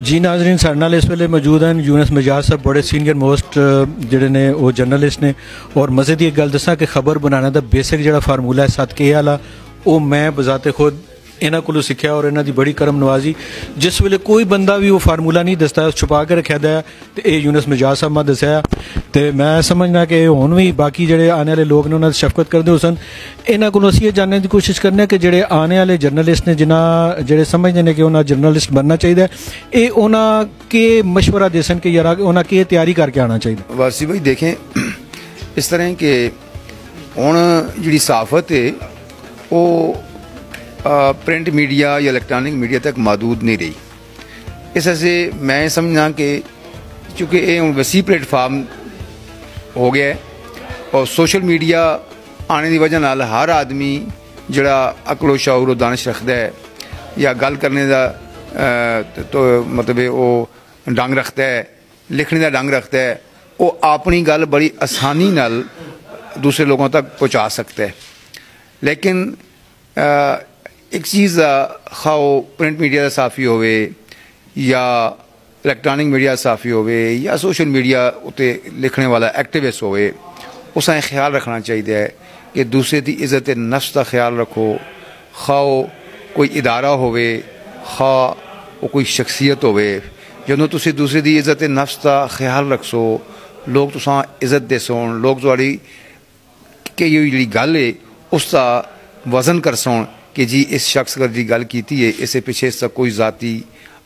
जी नाजरीन साढ़े नाल इस वेले मौजूद हैं यूनुस मिजाज साहब, बड़े सीनियर मोस्ट जिहड़े ने वो जर्नलिस्ट ने। और मज़े की एक गल दसां कि खबर बनाने का बेसिक जिहड़ा फार्मूला है 7K वाला वो मैं बजाते खुद इन्हों को सीखा और इन्हों की बड़ी करम नवाजी। जिस वेले कोई बंदा भी वो फार्मूला नहीं दसता छुपा के रखा दिया तो ये यूनुस मिजाज साहब मैं दसिया। तो मैं समझना कि हुण भी बाकी जोड़े आने वाले लोग ने उन्होंने शफकत करते हो सन। इन्हों को असीं जानने की कोशिश करने कि जोड़े आने वाले जर्नलिस्ट ने जिन्हें जोड़े समझते हैं कि उन्हें जर्नलिस्ट बनना चाहिए, ये उन्हें के मशवरा दे सन कि यार उन्हें के तैयारी करके आना चाहिए। वासी भाई देखें इस तरह के हुण जी सहाफत है वो प्रिंट मीडिया या इलेक्ट्रॉनिक मीडिया तक महदूद नहीं रही। इस वजह मैं समझना कि चूँकि ये हूँ वसी प्लेटफार्म हो गया है और सोशल मीडिया आने की वजह नाल हर आदमी जड़ा अकलो शऊर दानिश रखता है या गल करने का तो मतलब वो डंग रखता है, लिखने का डंग रखता है, वो अपनी गल बड़ी आसानी नाल दूसरे लोगों तक पहुँचा सकता है। लेकिन एक चीज़ खाओ प्रिंट मीडिया का साफ़ी होवे या इलेक्ट्रॉनिक मीडिया साफ़ी होवे या सोशल मीडिया उत्ते लिखने वाला एक्टिविस्ट होवे, उसका ख्याल रखना चाहिए कि दूसरे की इज्जत नफ्स का ख्याल रखो। खाओ कोई इदारा होवे खा वो कोई शख्सियत होवे, जदों तुसी दूसरे की इज्जत नफ्स का ख्याल रखसो लोग तुसां इज्जत देसन, लोग तुहाड़ी कि जी गल है उसका वजन करसन कि जी इस शख्स का जी गल की है इससे पीछे इसका कोई ज़ाती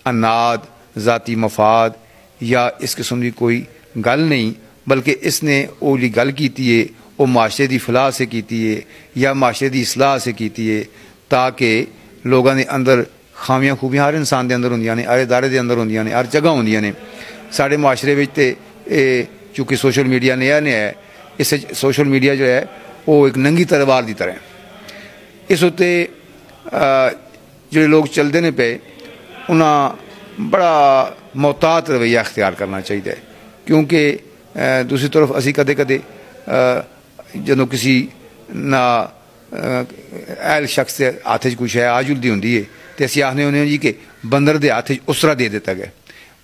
अनाद ज़ाती मफाद या इस किस्म की कोई गल नहीं, बल्कि इसने वो जी गल की है वो माशरे की फलाह से की है या माशरे की इसलाह से की है, ताकि लोगों के अंदर खामियां खूबियां हर इंसान के अंदर होंदियां ने, हर इदारे के अंदर होंदियां ने, हर जगह होंदियां ने। साढ़े माशरे में तो चूँकि सोशल मीडिया नया नया है, इस सोशल मीडिया जो है वो एक नंगी तलवार की तरह है। इस उत्ते जो लोग चलते ने पे उन्हें बड़ा मोहतात रवैया अख्तियार करना चाहिए, क्योंकि दूसरी तरफ असी कदे कदे जदों किसी ना अहल शख्स के हाथ च कुछ है आजुलदी होंदी है तो असी आखने होने जी कि बंदर के हाथ उसरा दे दिता गया।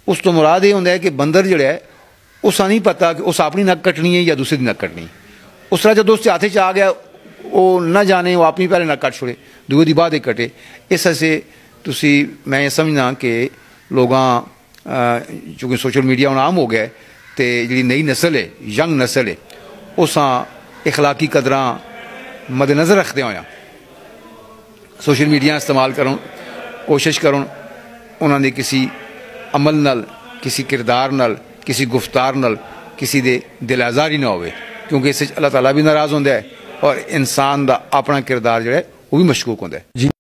उस तो मुराद ये होंदा है कि बंदर जो है उस नहीं पता कि उस अपनी नक कटनी है या दूसरी नक कटनी। उसरा जो उसके हाथ च आ गया वो ना जाने वो अपनी पहले नक कट छोड़े दूए की बाद कटे। इस वजह तुसी मैं ये समझना कि लोग चूँकि सोशल मीडिया हम आम हो गया तो जी नई नस्ल है यंग नस्ल है उस इखलाकी कदर मद्देनज़र रखते हुए सोशल मीडिया इस्तेमाल करो, कोशिश करो उन्होंने किसी अमल नाल किसी किरदार नाल किसी गुफ्तार नाल किसी दे दिल आज़ारी ना होवे, क्योंकि इस अल्लाह ताला भी नाराज़ होंदा है और इंसान का अपना किरदार जो है वो भी मशकूक होंदा है।